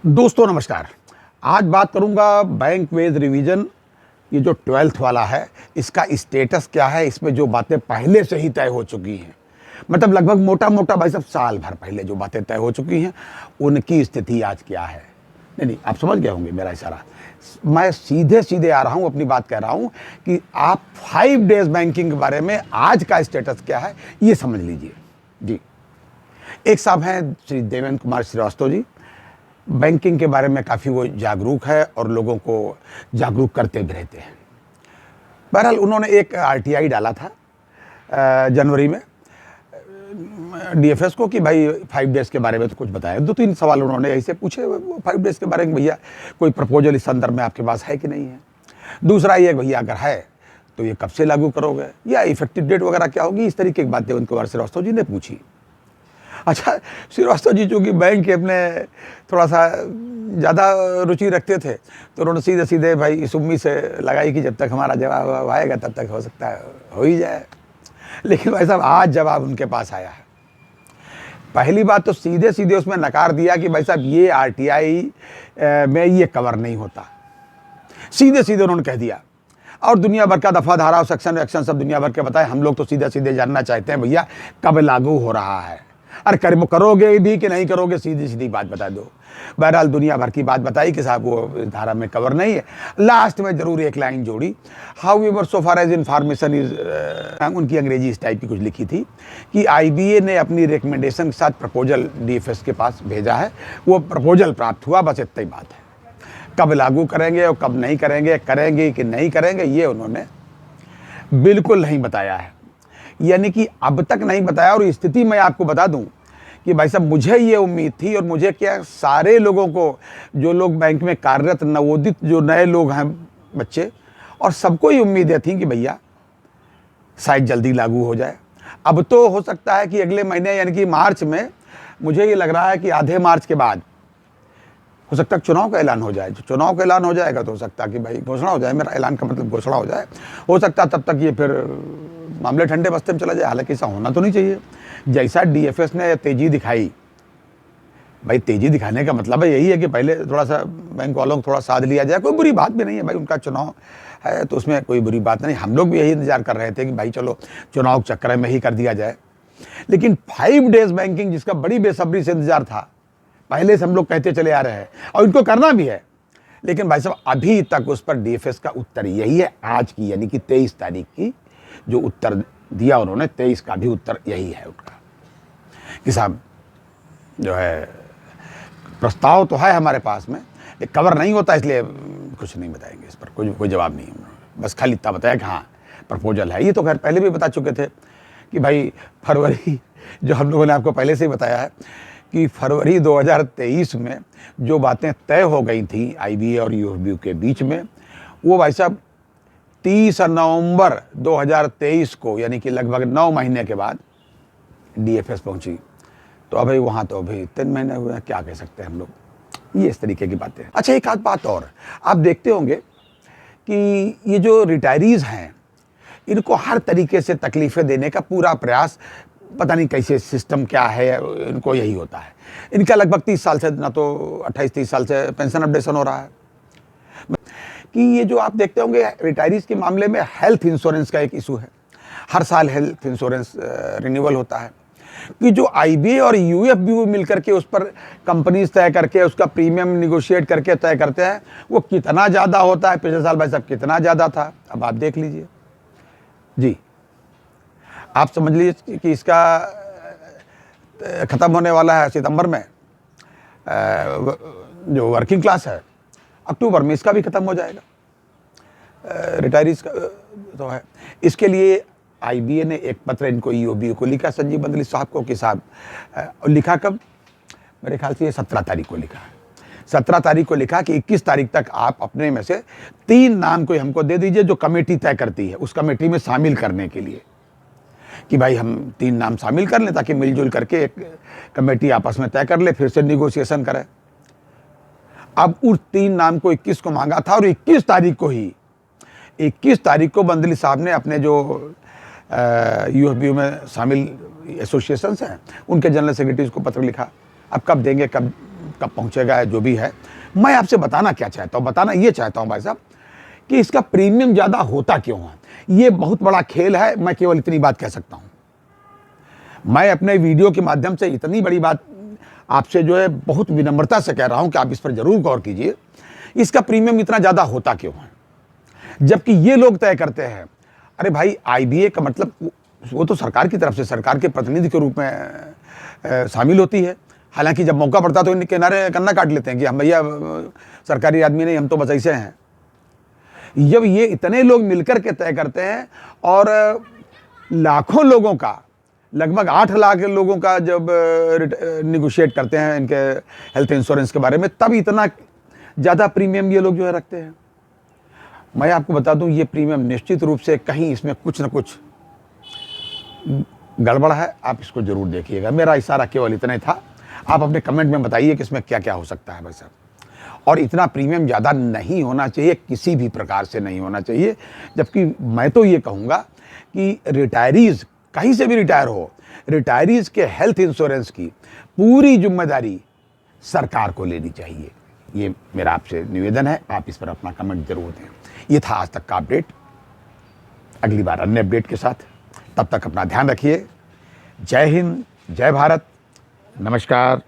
दोस्तों नमस्कार। आज बात करूंगा बैंक वेज रिवीजन, ये जो 12th वाला है इसका स्टेटस क्या है। इसमें जो बातें पहले से ही तय हो चुकी हैं, मतलब लगभग मोटा मोटा भाई साहब साल भर पहले जो बातें तय हो चुकी हैं, उनकी स्थिति आज क्या है। नहीं, आप समझ गए होंगे मेरा इशारा। मैं सीधे सीधे आ रहा हूं, अपनी बात कह रहा हूं कि आप 5 डेज बैंकिंग के बारे में आज का स्टेटस क्या है ये समझ लीजिए। जी, एक साहब हैं श्री देवेंद्र कुमार श्रीवास्तव जी, बैंकिंग के बारे में काफ़ी वो जागरूक है और लोगों को जागरूक करते भी रहते हैं। बहरहाल उन्होंने एक आरटीआई डाला था जनवरी में डीएफएस को कि भाई 5 डेज के बारे में तो कुछ बताया। 2-3 सवाल उन्होंने ऐसे पूछे 5 डेज के बारे में, भैया कोई प्रपोजल इस संदर्भ में आपके पास है कि नहीं है। दूसरा ये भैया अगर है तो ये कब से लागू करोगे या इफेक्टिव डेट वगैरह क्या होगी, इस तरीके की बातें उनको श्रीवास्तव जी ने पूछी। अच्छा, श्रीवास्तव जी चूँकि बैंक के अपने थोड़ा सा ज़्यादा रुचि रखते थे तो उन्होंने सीधे सीधे भाई इस उम्मीद से लगाई कि जब तक हमारा जवाब आएगा तब तक हो सकता है हो ही जाए। लेकिन भाई साहब आज जवाब उनके पास आया है। पहली बात तो सीधे सीधे उसमें नकार दिया कि भाई साहब ये आरटीआई में ये कवर नहीं होता, सीधे सीधे उन्होंने कह दिया। और दुनिया भर का दफा धारा सेक्शन एक्शन सब दुनिया भर के बताए, हम लोग तो सीधे सीधे जानना चाहते हैं भैया कब लागू हो रहा है। अरे करोगे भी कि नहीं करोगे, सीधी सीधी बात बता दो। बहरहाल दुनिया भर की बात बताई कि साहब वो धारा में कवर नहीं है। लास्ट में जरूर एक लाइन जोड़ी, however so far as information is, उनकी अंग्रेजी इस टाइप की कुछ लिखी थी कि आईबीए ने अपनी रिकमेंडेशन के साथ प्रपोजल डीएफएस के पास भेजा है, वो प्रपोजल प्राप्त हुआ, बस इतना ही बात है। कब लागू करेंगे और कब नहीं करेंगे, करेंगे कि नहीं करेंगे, ये उन्होंने बिल्कुल नहीं बताया है। यानी कि अब तक नहीं बताया। और स्थिति मैं आपको बता दूं कि भाई साहब मुझे ये उम्मीद थी, और मुझे क्या सारे लोगों को, जो लोग बैंक में कार्यरत नवोदित जो नए लोग हैं बच्चे, और सबको ही उम्मीदें थी कि भैया शायद जल्दी लागू हो जाए। अब तो हो सकता है कि अगले महीने यानी कि मार्च में, मुझे ये लग रहा है कि आधे मार्च के बाद हो सकता है चुनाव का ऐलान हो जाए। जो चुनाव का ऐलान हो जाएगा तो हो सकता है कि भाई घोषणा हो जाए, मेरा ऐलान का मतलब घोषणा हो जाए। हो सकता है तब तक ये फिर मामले ठंडे बस्ते में चला जाए। हालांकि ऐसा होना तो नहीं चाहिए। जैसा डीएफएस ने तेजी दिखाई, भाई तेजी दिखाने का मतलब है यही है कि पहले थोड़ा सा बैंक वालों को थोड़ा साथ लिया जाए। कोई बुरी बात भी नहीं है भाई, उनका चुनाव है तो उसमें कोई बुरी बात नहीं। हम लोग भी यही इंतजार कर रहे थे कि भाई चलो चुनाव चक्कर में ही कर दिया जाए। लेकिन 5 डेज बैंकिंग जिसका बड़ी बेसब्री से इंतजार था, पहले से हम लोग कहते चले आ रहे हैं और इनको करना भी है। लेकिन भाई साहब अभी तक उस पर डीएफएस का उत्तर यही है आज की, यानी कि 23 तारीख की जो उत्तर दिया उन्होंने, 23 का भी उत्तर यही है उनका कि साहब जो है प्रस्ताव तो है हमारे पास में, एक कवर नहीं होता इसलिए कुछ नहीं बताएंगे। इस पर कोई जवाब नहीं है। बस खाली इतना बताया कि हाँ प्रपोजल है। ये तो खैर पहले भी बता चुके थे कि भाई फरवरी, जो हम लोगों ने आपको पहले से ही बताया है कि फरवरी 2023 में जो बातें तय हो गई थी आईबीए और यूएफबी के बीच में, वो भाई साहब 30 नवंबर 2023 को, यानी कि लगभग 9 महीने के बाद डीएफएस पहुंची। तो अभी वहाँ तो अभी 3 महीने हुए हैं, क्या कह सकते हैं हम लोग। ये इस तरीके की बातें। अच्छा, एक आध बात और, आप देखते होंगे कि ये जो रिटायरीज हैं इनको हर तरीके से तकलीफ़ें देने का पूरा प्रयास, पता नहीं कैसे सिस्टम क्या है, इनको यही होता है। इनका लगभग 30 साल से, ना तो 28-30 साल से पेंशन अपडेशन हो रहा है। कि ये जो आप देखते होंगे रिटायरीज के मामले में हेल्थ इंश्योरेंस का एक इशू है। हर साल हेल्थ इंश्योरेंस रिन्यूअल होता है कि जो आईबीए और यूएफबी मिलकर के उस पर कंपनीज तय करके उसका प्रीमियम निगोशिएट करके तय करते हैं, वो कितना ज़्यादा होता है। पिछले साल भाई साहब कितना ज़्यादा था, अब आप देख लीजिए। जी, आप समझ लीजिए कि इसका ख़त्म होने वाला है सितंबर में, जो वर्किंग क्लास है अक्टूबर में इसका भी ख़त्म हो जाएगा। रिटायरीज का तो है। इसके लिए आईबीए ने एक पत्र इनको ईओबी को लिखा, संजीव बंदली साहब को, कि साहब लिखा कब, मेरे ख्याल से ये 17 तारीख को लिखा है। 17 तारीख को लिखा कि 21 तारीख तक आप अपने में से 3 नाम कोई हमको दे दीजिए जो कमेटी तय करती है, उस कमेटी में शामिल करने के लिए, कि भाई हम 3 नाम शामिल कर लें ताकि मिलजुल करके एक कमेटी आपस में तय कर ले, फिर से निगोशिएशन करें। अब उस 3 नाम को 21 को मांगा था और 21 तारीख को बंदली साहब ने अपने जो यूएफबी में शामिल एसोसिएशंस हैं उनके जनरल सेक्रेटरीज को पत्र लिखा। अब कब देंगे, कब कब पहुंचेगा, जो भी है। मैं आपसे बताना क्या चाहता हूं, बताना ये चाहता हूं भाई साहब कि इसका प्रीमियम ज़्यादा होता क्यों है। ये बहुत बड़ा खेल है, मैं केवल इतनी बात कह सकता हूं। मैं अपने वीडियो के माध्यम से इतनी बड़ी बात आपसे जो है बहुत विनम्रता से कह रहा हूं कि आप इस पर जरूर गौर कीजिए, इसका प्रीमियम इतना ज़्यादा होता क्यों है, जबकि ये लोग तय करते हैं। अरे भाई, आईबीए का मतलब वो तो सरकार की तरफ से, सरकार के प्रतिनिधि के रूप में शामिल होती है। हालांकि जब मौका पड़ता तो इन किनारे कन्ना काट लेते हैं कि हम भैया सरकारी आदमी नहीं, हम तो बस ऐसे हैं। जब ये इतने लोग मिलकर के तय करते हैं और लाखों लोगों का, लगभग 8 लाख लोगों का जब निगोशिएट करते हैं इनके हेल्थ इंश्योरेंस के बारे में, तब इतना ज़्यादा प्रीमियम ये लोग जो है रखते हैं। मैं आपको बता दूं, ये प्रीमियम निश्चित रूप से कहीं इसमें कुछ न कुछ गड़बड़ है। आप इसको जरूर देखिएगा। मेरा इशारा केवल इतना ही था। आप अपने कमेंट में बताइए कि इसमें क्या क्या हो सकता है भाई साहब। और इतना प्रीमियम ज़्यादा नहीं होना चाहिए, किसी भी प्रकार से नहीं होना चाहिए। जबकि मैं तो ये कहूँगा कि रिटायरीज़ कहीं से भी रिटायर हो, रिटायरीज़ के हेल्थ इंश्योरेंस की पूरी जिम्मेदारी सरकार को लेनी चाहिए। ये मेरा आपसे निवेदन है, आप इस पर अपना कमेंट जरूर दें। ये था आज तक का अपडेट। अगली बार अन्य अपडेट के साथ, तब तक अपना ध्यान रखिए। जय हिंद, जय भारत, नमस्कार।